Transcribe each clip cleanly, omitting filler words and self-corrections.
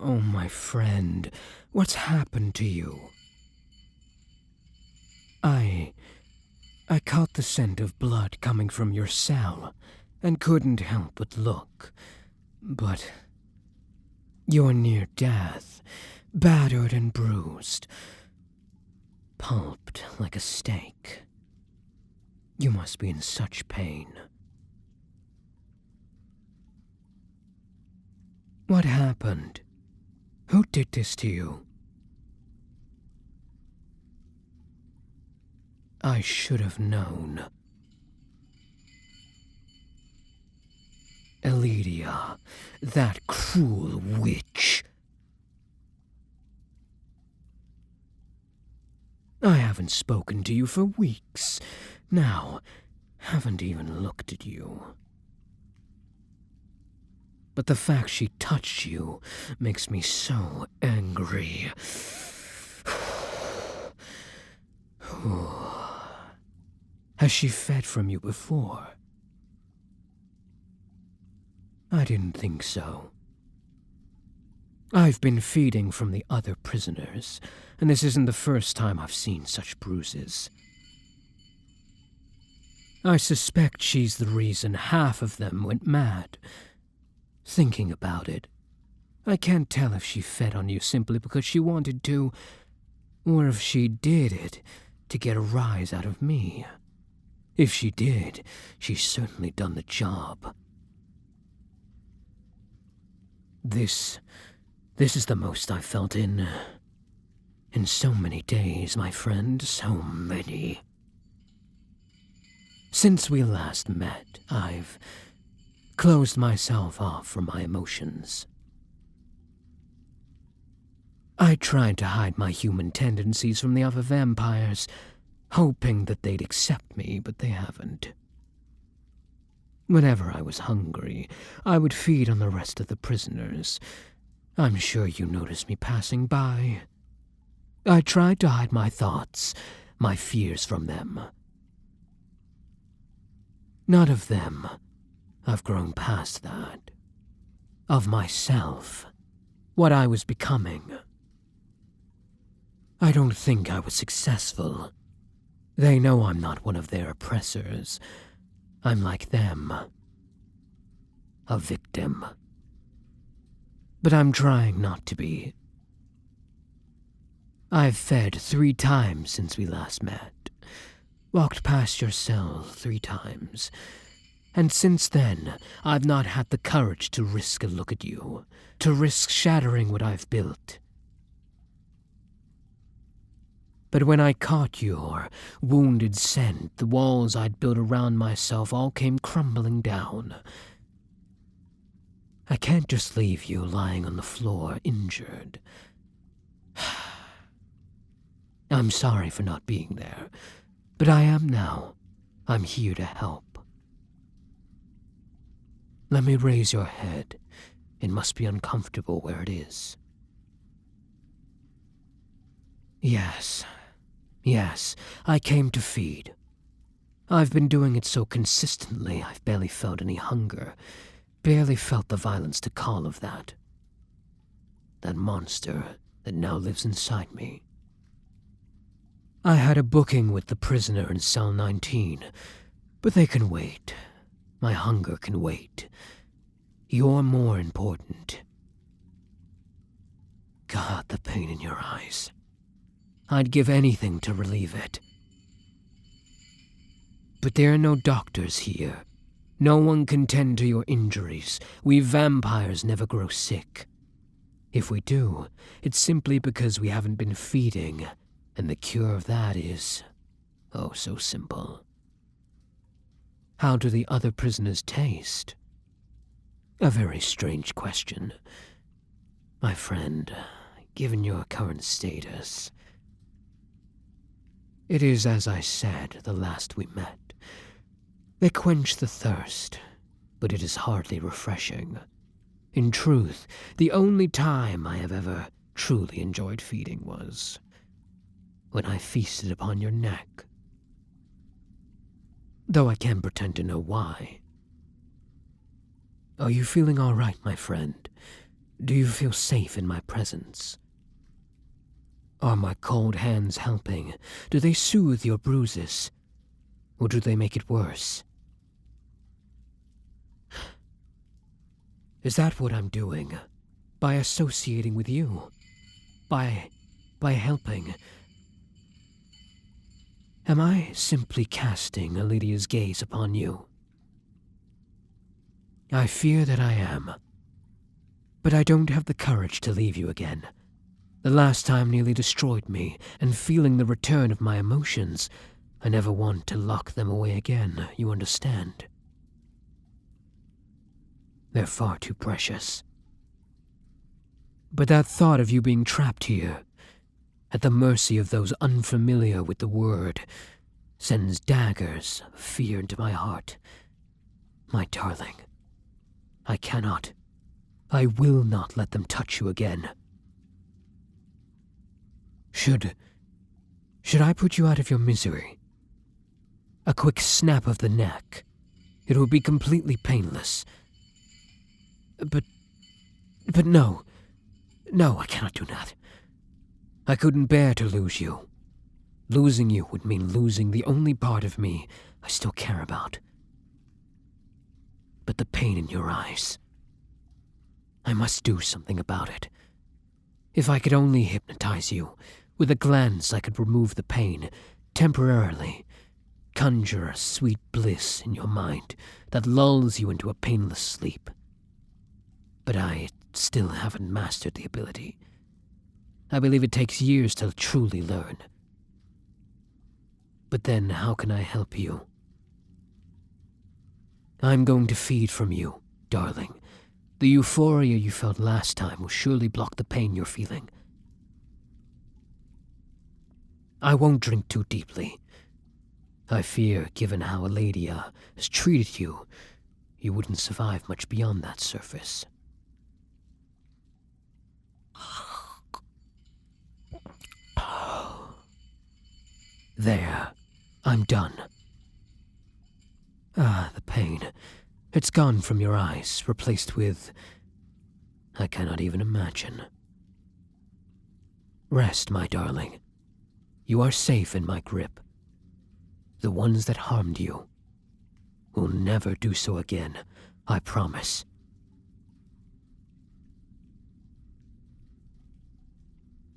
Oh, my friend, what's happened to you? I caught the scent of blood coming from your cell, and couldn't help but look. But you're near death, battered and bruised, pulped like a steak. You must be in such pain. What happened? Who did this to you? I should have known. Elidia, that cruel witch. I haven't spoken to you for weeks. Now, haven't even looked at you. But the fact she touched you makes me so angry. Has she fed from you before? I didn't think so. I've been feeding from the other prisoners, and this isn't the first time I've seen such bruises. I suspect she's the reason half of them went mad. Thinking about it, I can't tell if she fed on you simply because she wanted to, or if she did it to get a rise out of me. If she did, she's certainly done the job. This is the most I've felt in so many days, my friend, so many. Since we last met, I've closed myself off from my emotions. I tried to hide my human tendencies from the other vampires, hoping that they'd accept me, but they haven't. Whenever I was hungry, I would feed on the rest of the prisoners. I'm sure you noticed me passing by. I tried to hide my thoughts, my fears from them. Not of them. I've grown past that. Of myself. What I was becoming. I don't think I was successful. They know I'm not one of their oppressors. I'm like them. A victim. But I'm trying not to be. I've fed 3 times since we last met. Walked past your cell 3 times. And since then, I've not had the courage to risk a look at you. To risk shattering what I've built. But when I caught your wounded scent, the walls I'd built around myself all came crumbling down. I can't just leave you lying on the floor, injured. I'm sorry for not being there, but I am now. I'm here to help. Let me raise your head. It must be uncomfortable where it is. Yes, I came to feed. I've been doing it so consistently I've barely felt any hunger, barely felt the violence to call of that. That monster that now lives inside me. I had a booking with the prisoner in cell 19, but they can wait. My hunger can wait. You're more important. God, the pain in your eyes. I'd give anything to relieve it. But there are no doctors here. No one can tend to your injuries. We vampires never grow sick. If we do, it's simply because we haven't been feeding, and the cure of that is, oh, so simple. How do the other prisoners taste? A very strange question. My friend, given your current status, it is as I said the last we met. They quench the thirst, but it is hardly refreshing. In truth, the only time I have ever truly enjoyed feeding was when I feasted upon your neck. Though I can't pretend to know why. Are you feeling all right, my friend? Do you feel safe in my presence? Are my cold hands helping? Do they soothe your bruises? Or do they make it worse? Is that what I'm doing? By associating with you? By helping? Am I simply casting Lydia's gaze upon you? I fear that I am. But I don't have the courage to leave you again. The last time nearly destroyed me, and feeling the return of my emotions, I never want to lock them away again, you understand? They're far too precious. But that thought of you being trapped here, at the mercy of those unfamiliar with the word, sends daggers of fear into my heart. My darling, I will not let them touch you again. Should I put you out of your misery? A quick snap of the neck. It would be completely painless. But no, I cannot do that. I couldn't bear to lose you. Losing you would mean losing the only part of me I still care about. But the pain in your eyes, I must do something about it. If I could only hypnotize you, with a glance I could remove the pain, temporarily, conjure a sweet bliss in your mind that lulls you into a painless sleep. But I still haven't mastered the ability. I believe it takes years to truly learn. But then how can I help you? I'm going to feed from you, darling. The euphoria you felt last time will surely block the pain you're feeling. I won't drink too deeply. I fear, given how Eladia has treated you, you wouldn't survive much beyond that surface. There, I'm done. The pain. It's gone from your eyes, replaced with... I cannot even imagine. Rest, my darling. You are safe in my grip. The ones that harmed you will never do so again, I promise.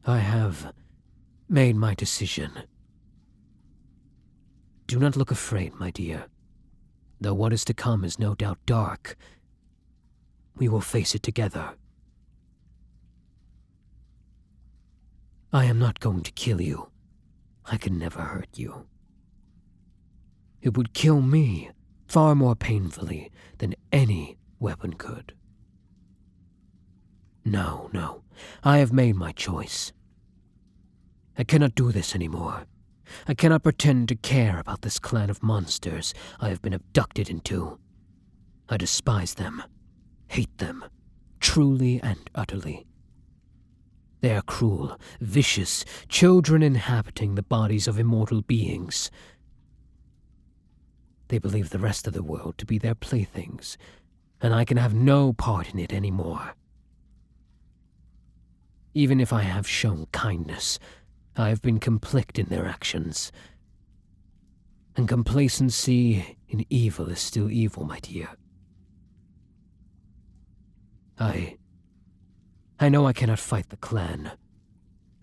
I have made my decision. Do not look afraid, my dear. Though what is to come is no doubt dark, we will face it together. I am not going to kill you. I can never hurt you. It would kill me far more painfully than any weapon could. No, I have made my choice. I cannot do this anymore. I cannot pretend to care about this clan of monsters I have been abducted into. I despise them, hate them, truly and utterly. They are cruel, vicious children inhabiting the bodies of immortal beings. They believe the rest of the world to be their playthings, and I can have no part in it anymore. Even if I have shown kindness, I have been complicit in their actions. And complacency in evil is still evil, my dear. I know I cannot fight the clan.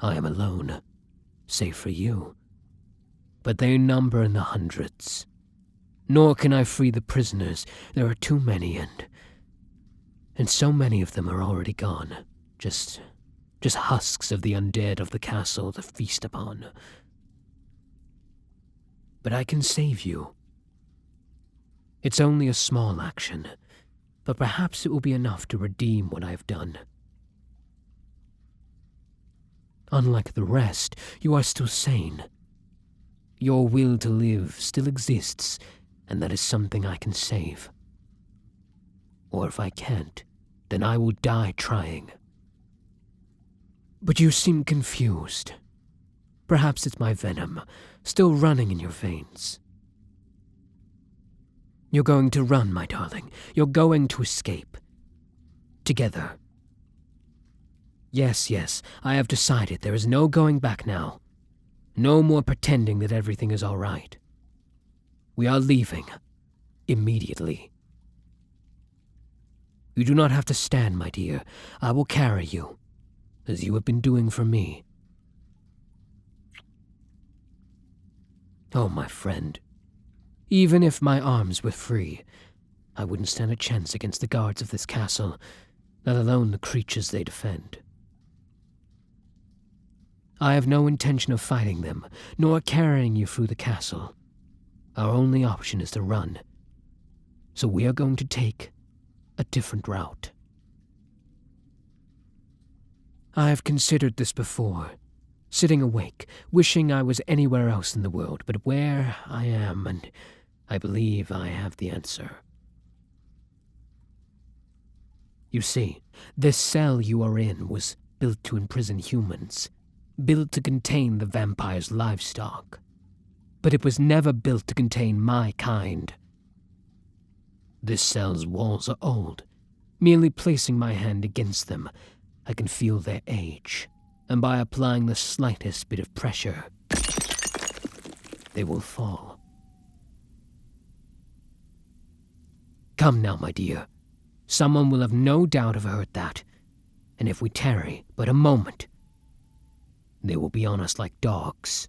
I am alone, save for you. But they number in the hundreds. Nor can I free the prisoners. There are too many, and so many of them are already gone. Just husks of the undead of the castle to feast upon. But I can save you. It's only a small action, but perhaps it will be enough to redeem what I've done. Unlike the rest, you are still sane. Your will to live still exists, and that is something I can save. Or if I can't, then I will die trying. But you seem confused. Perhaps it's my venom, still running in your veins. You're going to run, my darling. You're going to escape. Together. Yes, I have decided there is no going back now. No more pretending that everything is all right. We are leaving. Immediately. You do not have to stand, my dear. I will carry you, as you have been doing for me. Oh, my friend. Even if my arms were free, I wouldn't stand a chance against the guards of this castle, let alone the creatures they defend. I have no intention of fighting them, nor carrying you through the castle. Our only option is to run. So we are going to take a different route. I have considered this before, sitting awake, wishing I was anywhere else in the world, but where I am, and I believe I have the answer. You see, this cell you are in was built to imprison humans, built to contain the vampire's livestock. But it was never built to contain my kind. This cell's walls are old. Merely placing my hand against them, I can feel their age, and by applying the slightest bit of pressure, they will fall. Come now, my dear. Someone will have no doubt have heard that, and if we tarry but a moment, they will be on us like dogs.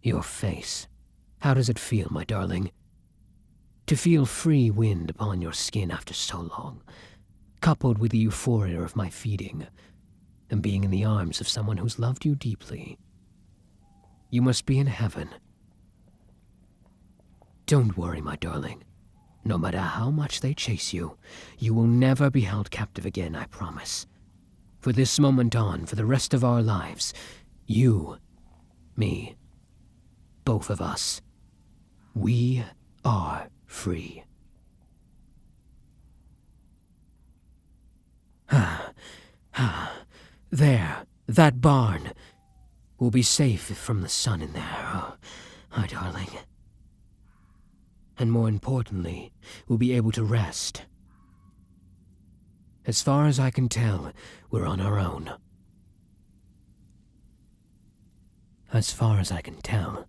Your face. How does it feel, my darling? To feel free wind upon your skin after so long, coupled with the euphoria of my feeding, and being in the arms of someone who's loved you deeply. You must be in heaven. Don't worry, my darling. No matter how much they chase you, you will never be held captive again, I promise. For this moment on, for the rest of our lives, you, me, both of us, we are free. There, that barn. We'll be safe from the sun in there, oh, my darling. And more importantly, we'll be able to rest. As far as I can tell, we're on our own. As far as I can tell.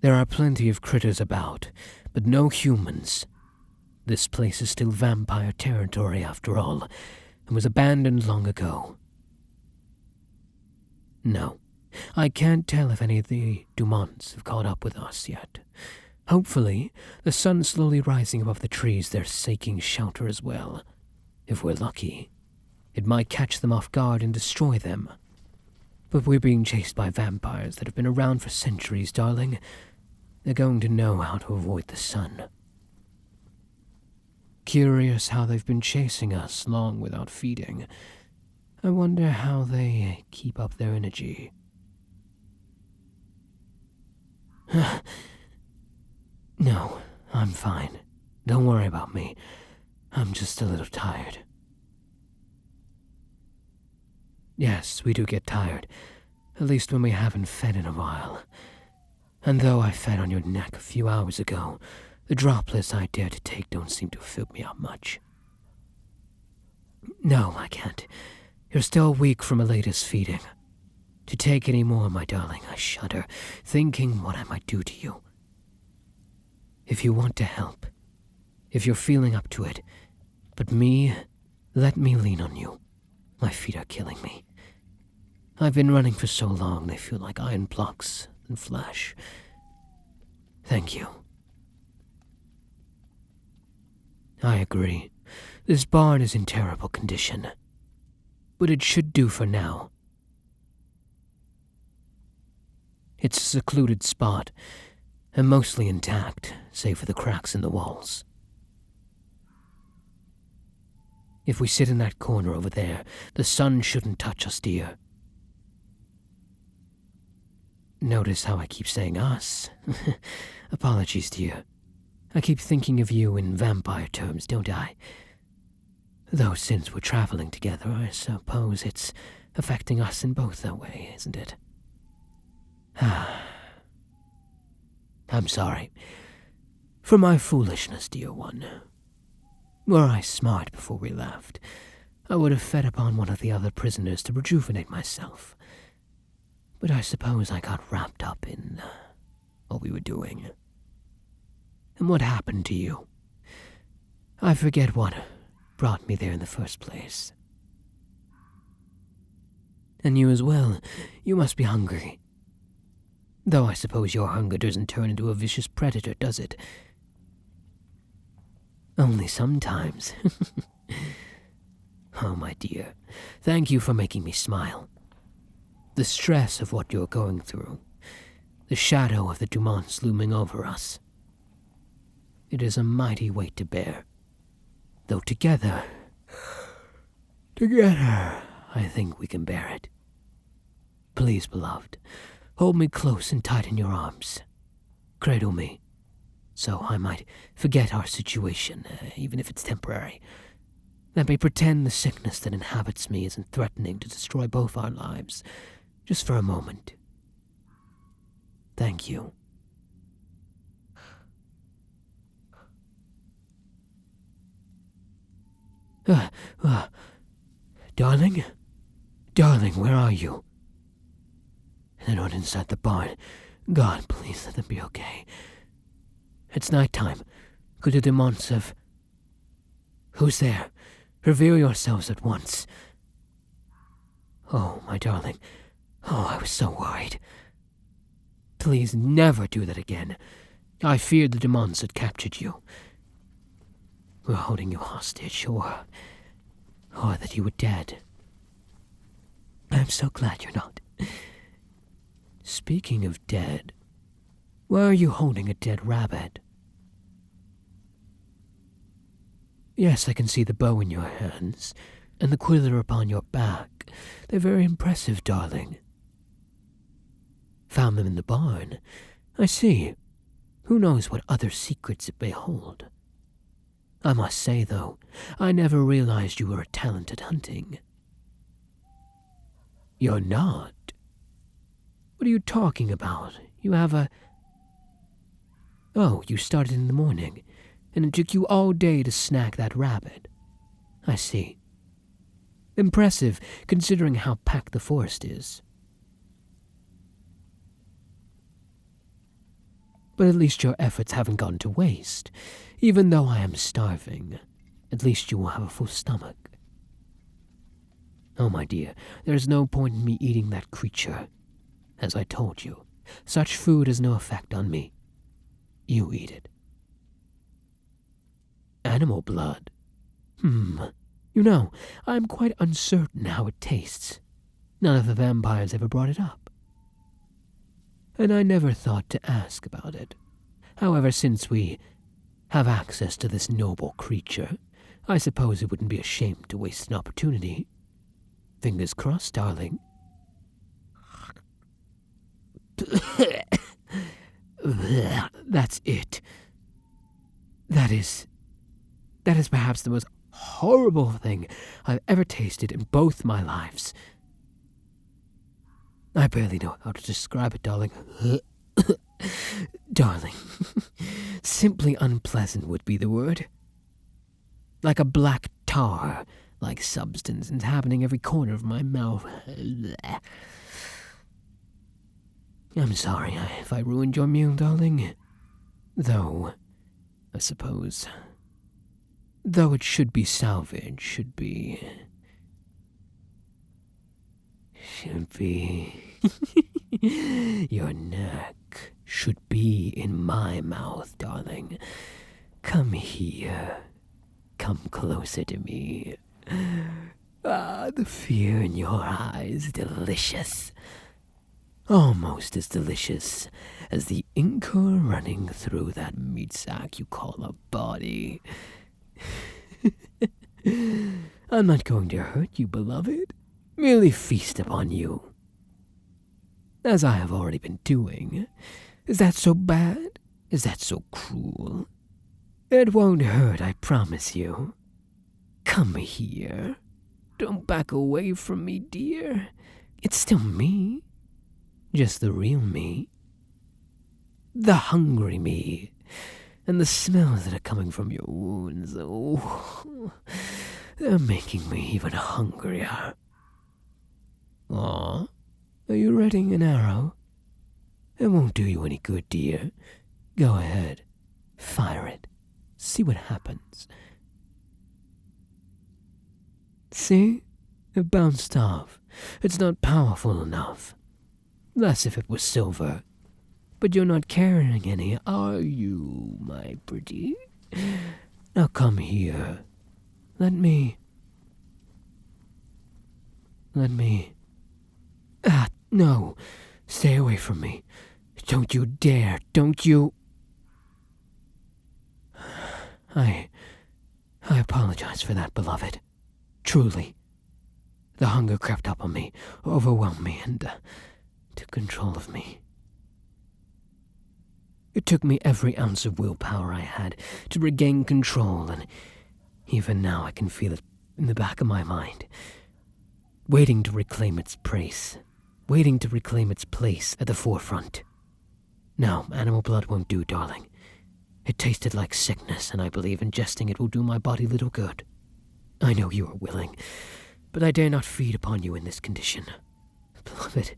There are plenty of critters about, but no humans. This place is still vampire territory after all, and was abandoned long ago. No, I can't tell if any of the Dumonts have caught up with us yet. Hopefully, the sun slowly rising above the trees, they're seeking shelter as well. If we're lucky, it might catch them off guard and destroy them. But we're being chased by vampires that have been around for centuries, darling. They're going to know how to avoid the sun. Curious how they've been chasing us long without feeding. I wonder how they keep up their energy. No, I'm fine. Don't worry about me. I'm just a little tired. Yes, we do get tired. At least when we haven't fed in a while. And though I fed on your neck a few hours ago, the droplets I dare to take don't seem to fill me up much. No, I can't. You're still weak from a latest feeding. To take any more, my darling, I shudder, thinking what I might do to you. If you want to help, if you're feeling up to it, but me, let me lean on you. My feet are killing me. I've been running for so long, they feel like iron blocks and flesh. Thank you. I agree. This barn is in terrible condition. But it should do for now. It's a secluded spot, and mostly intact, save for the cracks in the walls. If we sit in that corner over there, the sun shouldn't touch us, dear. Notice how I keep saying us? Apologies, dear. I keep thinking of you in vampire terms, don't I? Though since we're traveling together, I suppose it's affecting us in both that way, isn't it? I'm sorry. For my foolishness, dear one. Were I smart before we left, I would have fed upon one of the other prisoners to rejuvenate myself. But I suppose I got wrapped up in what we were doing. And what happened to you? I forget what brought me there in the first place. And you as well. You must be hungry. Though I suppose your hunger doesn't turn into a vicious predator, does it? Only sometimes. Oh, my dear, thank you for making me smile. The stress of what you're going through, the shadow of the Dumonts looming over us. It is a mighty weight to bear. Though together, I think we can bear it. Please, beloved, hold me close and tight in your arms. Cradle me, so I might forget our situation, even if it's temporary. Let me pretend the sickness that inhabits me isn't threatening to destroy both our lives, just for a moment. Thank you. Darling? Darling, where are you? They're not inside the barn. God, please let them be okay. It's nighttime. Could the Dumonts have... Who's there? Reveal yourselves at once. Oh, my darling. Oh, I was so worried. Please never do that again. I feared the Dumonts had captured you. We're holding you hostage, or that you were dead. I'm so glad you're not. Speaking of dead, why are you holding a dead rabbit? Yes, I can see the bow in your hands, and the quiver upon your back. They're very impressive, darling. Found them in the barn. I see. Who knows what other secrets it may hold? I must say, though, I never realized you were a talent at hunting. You're not? What are you talking about? You have a... Oh, you started in the morning, and it took you all day to snag that rabbit. I see. Impressive, considering how packed the forest is. But at least your efforts haven't gone to waste. Even though I am starving, at least you will have a full stomach. Oh, my dear, there's no point in me eating that creature. As I told you, such food has no effect on me. You eat it. Animal blood? You know, I'm quite uncertain how it tastes. None of the vampires ever brought it up. And I never thought to ask about it. However, since we have access to this noble creature, I suppose it wouldn't be a shame to waste an opportunity. Fingers crossed, darling. That's it. That is perhaps the most horrible thing I've ever tasted in both my lives. I barely know how to describe it, darling. Darling. Simply unpleasant would be the word. Like a black tar-like substance inhabiting every corner of my mouth. I'm sorry if I ruined your meal, darling. Though, I suppose... Though it should be salvaged, should be... Your neck should be in my mouth, darling. Come here. Come closer to me. Ah, the fear in your eyes, delicious. Almost as delicious as the ichor running through that meat sack you call a body. I'm not going to hurt you, beloved. Merely feast upon you. As I have already been doing. Is that so bad? Is that so cruel? It won't hurt, I promise you. Come here. Don't back away from me, dear. It's still me. Just the real me. The hungry me. And the smells that are coming from your wounds, oh, they're making me even hungrier. Aw, are you readying an arrow? It won't do you any good, dear. Go ahead, fire it. See what happens. See? It bounced off. It's not powerful enough. Less if it was silver. But you're not carrying any, are you, my pretty? Now come here. Let me... Ah, no. Stay away from me. Don't you dare. Don't you... I apologize for that, beloved. Truly. The hunger crept up on me, overwhelmed me, and took control of me. It took me every ounce of willpower I had to regain control, and even now I can feel it in the back of my mind, waiting to reclaim its place, at the forefront. No, animal blood won't do, darling. It tasted like sickness, and I believe ingesting it will do my body little good. I know you are willing, but I dare not feed upon you in this condition. Beloved,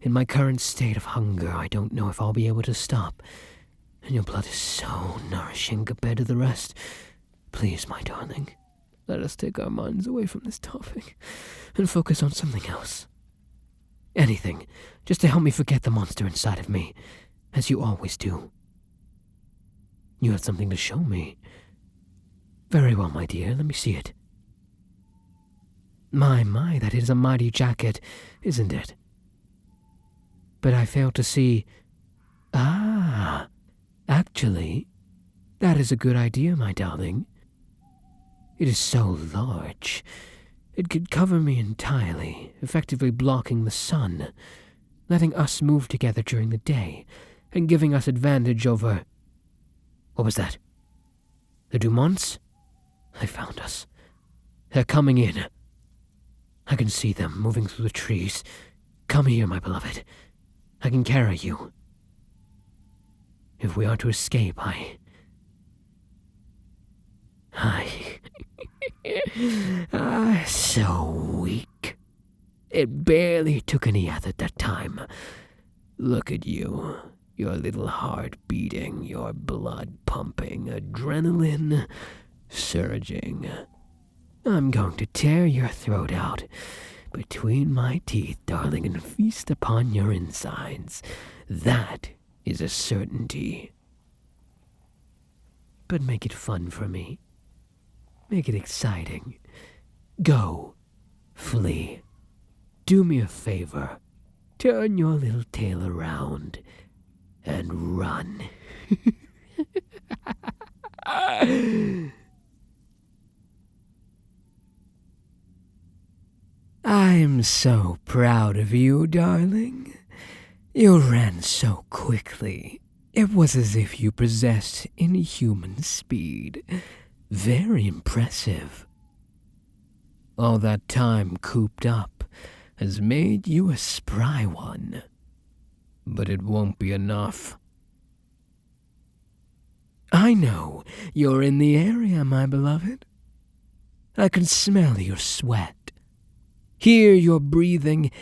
in my current state of hunger, I don't know if I'll be able to stop. And your blood is so nourishing compared to the rest. Please, my darling, let us take our minds away from this topic and focus on something else. Anything, just to help me forget the monster inside of me, as you always do. You have something to show me. Very well, my dear, let me see it. My, that is a mighty jacket, isn't it? But I fail to see... Ah, actually, that is a good idea, my darling. It is so large. It could cover me entirely, effectively blocking the sun, letting us move together during the day, and giving us advantage over... What was that? The Dumonts? They found us. They're coming in. I can see them moving through the trees. Come here, my beloved. I can carry you. If we are to escape, so weak. It barely took any effort that time. Look at you. Your little heart beating, your blood pumping, adrenaline surging. I'm going to tear your throat out between my teeth, darling, and feast upon your insides. That is a certainty. But make it fun for me. Make it exciting. Go. Flee. Do me a favor. Turn your little tail around and run. I'm so proud of you, darling. You ran so quickly. It was as if you possessed inhuman speed. Very impressive. All that time cooped up has made you a spry one. But it won't be enough. I know you're in the area, my beloved. I can smell your sweat. Hear your breathing,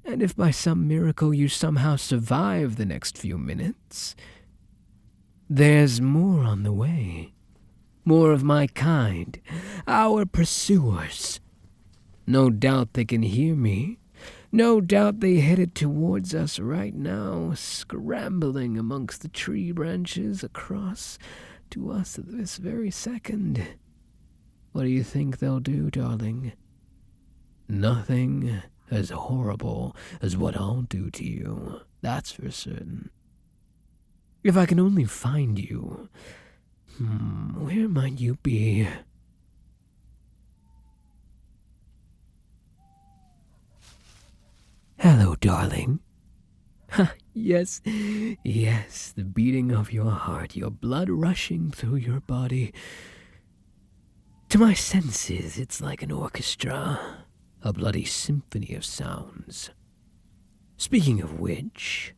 and if by some miracle you somehow survive the next few minutes, there's more on the way. More of my kind, our pursuers. No doubt they can hear me. No doubt they headed towards us right now, scrambling amongst the tree branches across to us at this very second. What do you think they'll do, darling? Nothing as horrible as what I'll do to you, that's for certain. If I can only find you, where might you be? Hello, darling. Yes, the beating of your heart, your blood rushing through your body. To my senses, it's like an orchestra. A bloody symphony of sounds. Speaking of which,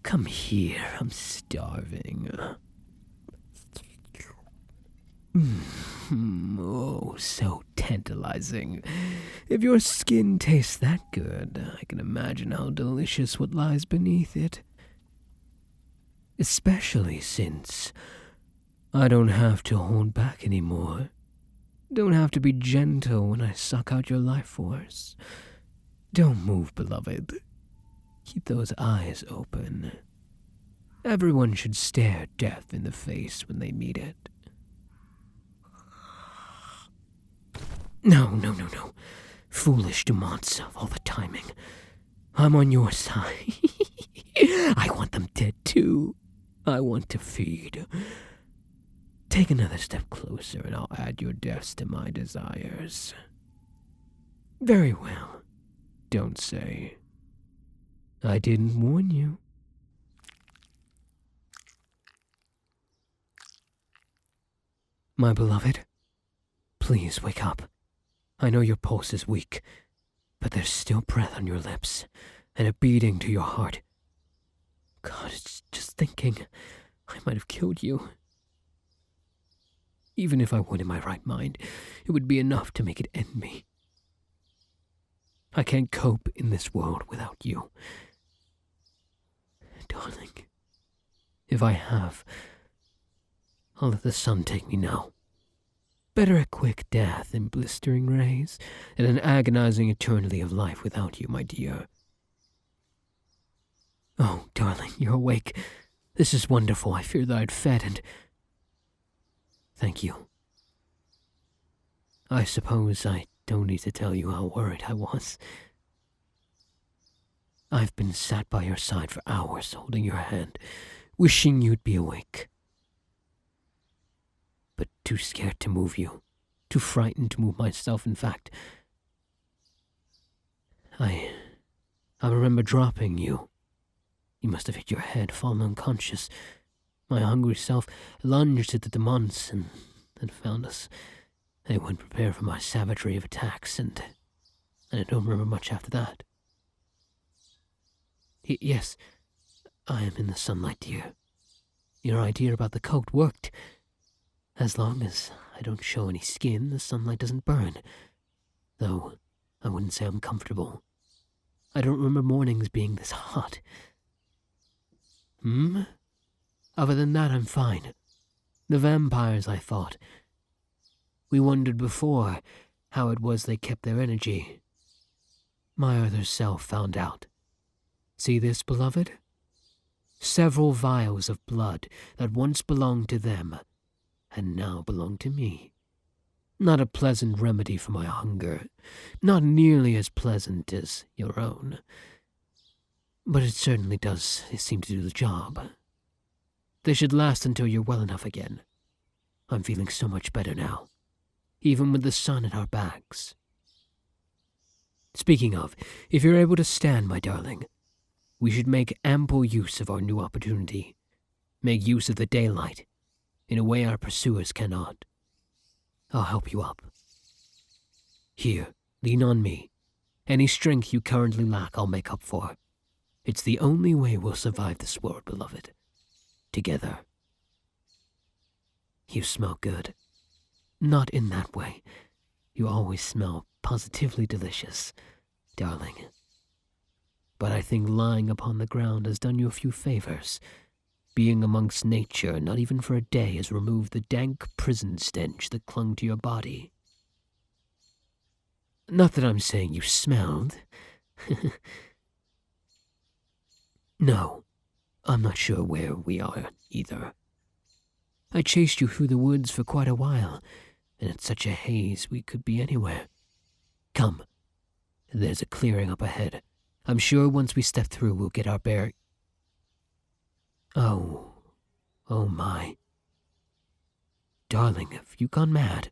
come here, I'm starving. Oh, so tantalizing. If your skin tastes that good, I can imagine how delicious what lies beneath it. Especially since I don't have to hold back anymore. Don't have to be gentle when I suck out your life force. Don't move, beloved. Keep those eyes open. Everyone should stare death in the face when they meet it. No. Foolish demands of all the timing. I'm on your side. I want them dead too. I want to feed. Take another step closer and I'll add your deaths to my desires. Very well. Don't say I didn't warn you. My beloved, please wake up. I know your pulse is weak, but there's still breath on your lips and a beating to your heart. God, it's just thinking I might have killed you. Even if I would in my right mind, it would be enough to make it end me. I can't cope in this world without you. Darling, if I have, I'll let the sun take me now. Better a quick death in blistering rays than an agonizing eternity of life without you, my dear. Oh, darling, you're awake. This is wonderful. I feared that I'd fed and... Thank you. I suppose I don't need to tell you how worried I was. I've been sat by your side for hours, holding your hand, wishing you'd be awake. But too scared to move you, too frightened to move myself, in fact. I remember dropping you. You must have hit your head, fallen unconscious. My hungry self lunged at the demons and found us. They weren't prepared for my savagery of attacks, and I don't remember much after that. Yes, I am in the sunlight, dear. Your idea about the coat worked. As long as I don't show any skin, the sunlight doesn't burn. Though, I wouldn't say I'm comfortable. I don't remember mornings being this hot. Other than that, I'm fine. The vampires, I thought. We wondered before how it was they kept their energy. My other self found out. See this, beloved? Several vials of blood that once belonged to them and now belong to me. Not a pleasant remedy for my hunger, not nearly as pleasant as your own. But it certainly does seem to do the job. They should last until you're well enough again. I'm feeling so much better now, even with the sun at our backs. Speaking of, if you're able to stand, my darling, we should make ample use of our new opportunity. Make use of the daylight, in a way our pursuers cannot. I'll help you up. Here, lean on me. Any strength you currently lack, I'll make up for. It's the only way we'll survive this world, beloved. Together. You smell good. Not in that way. You always smell positively delicious, darling. But I think lying upon the ground has done you a few favors. Being amongst nature, not even for a day, has removed the dank prison stench that clung to your body. Not that I'm saying you smelled. No, I'm not sure where we are, either. I chased you through the woods for quite a while, and it's such a haze we could be anywhere. Come, there's a clearing up ahead. I'm sure once we step through, we'll get our bear... Oh my. Darling, have you gone mad?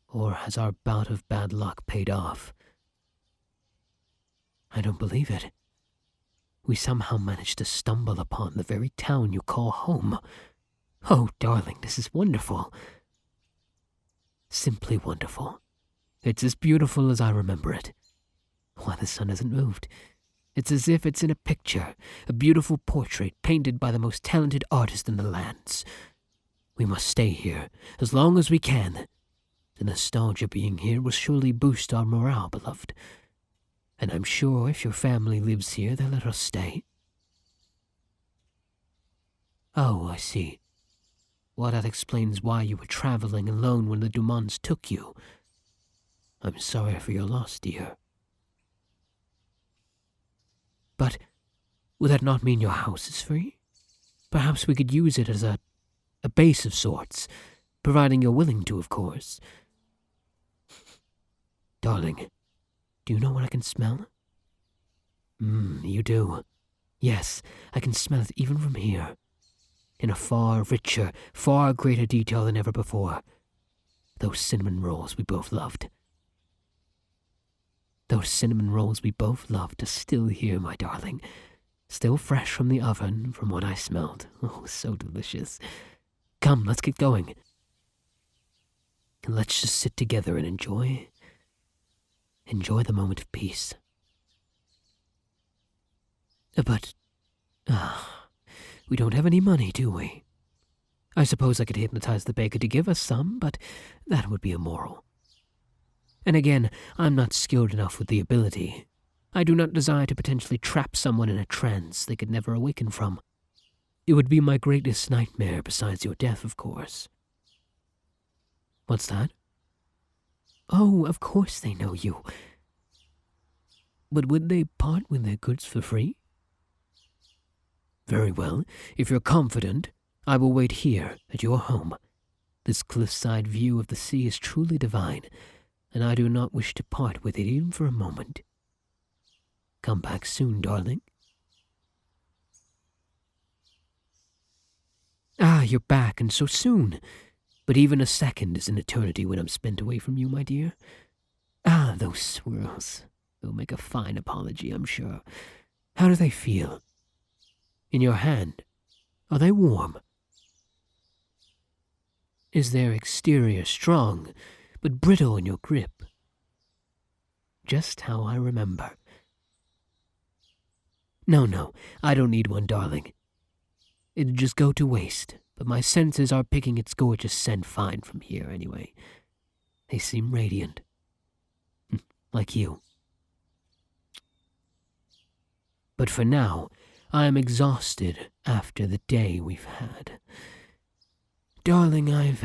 Or has our bout of bad luck paid off? I don't believe it. We somehow managed to stumble upon the very town you call home. Oh, darling, this is wonderful. Simply wonderful. It's as beautiful as I remember it. Why, the sun hasn't moved. It's as if it's in a picture, a beautiful portrait painted by the most talented artist in the lands. We must stay here as long as we can. The nostalgia being here will surely boost our morale, beloved. And I'm sure if your family lives here, they'll let us stay. Oh, I see. Well, that explains why you were traveling alone when the Dumonts took you. I'm sorry for your loss, dear. But would that not mean your house is free? Perhaps we could use it as a base of sorts, providing you're willing to, of course. Darling, do you know what I can smell? You do. Yes, I can smell it even from here. In a far richer, far greater detail than ever before. Those cinnamon rolls we both loved. Those cinnamon rolls we both loved are still here, my darling. Still fresh from the oven, from what I smelled. Oh, so delicious. Come, let's get going. And let's just sit together and enjoy the moment of peace. But, we don't have any money, do we? I suppose I could hypnotize the baker to give us some, but that would be immoral. And again, I'm not skilled enough with the ability. I do not desire to potentially trap someone in a trance they could never awaken from. It would be my greatest nightmare besides your death, of course. What's that? Oh, of course they know you. But would they part with their goods for free? Very well. If you're confident, I will wait here at your home. This cliffside view of the sea is truly divine, and I do not wish to part with it even for a moment. Come back soon, darling. Ah, you're back, and so soon. But even a second is an eternity when I'm spent away from you, my dear. Ah, those swirls. They'll make a fine apology, I'm sure. How do they feel? In your hand? Are they warm? Is their exterior strong, but brittle in your grip? Just how I remember. No, I don't need one, darling. It'd just go to waste, but my senses are picking its gorgeous scent fine from here anyway. They seem radiant. Like you. But for now, I am exhausted after the day we've had. Darling, I've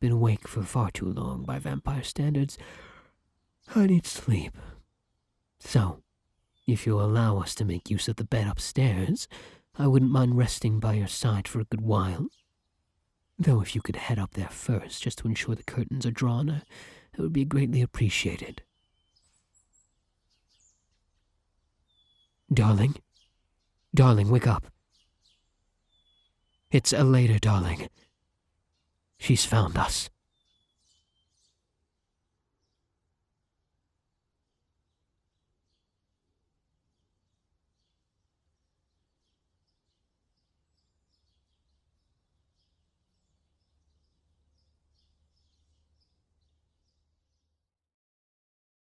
been awake for far too long by vampire standards. I need sleep. So, if you'll allow us to make use of the bed upstairs, I wouldn't mind resting by your side for a good while. Though if you could head up there first, just to ensure the curtains are drawn, it would be greatly appreciated. Darling, wake up. It's Elena, darling. She's found us.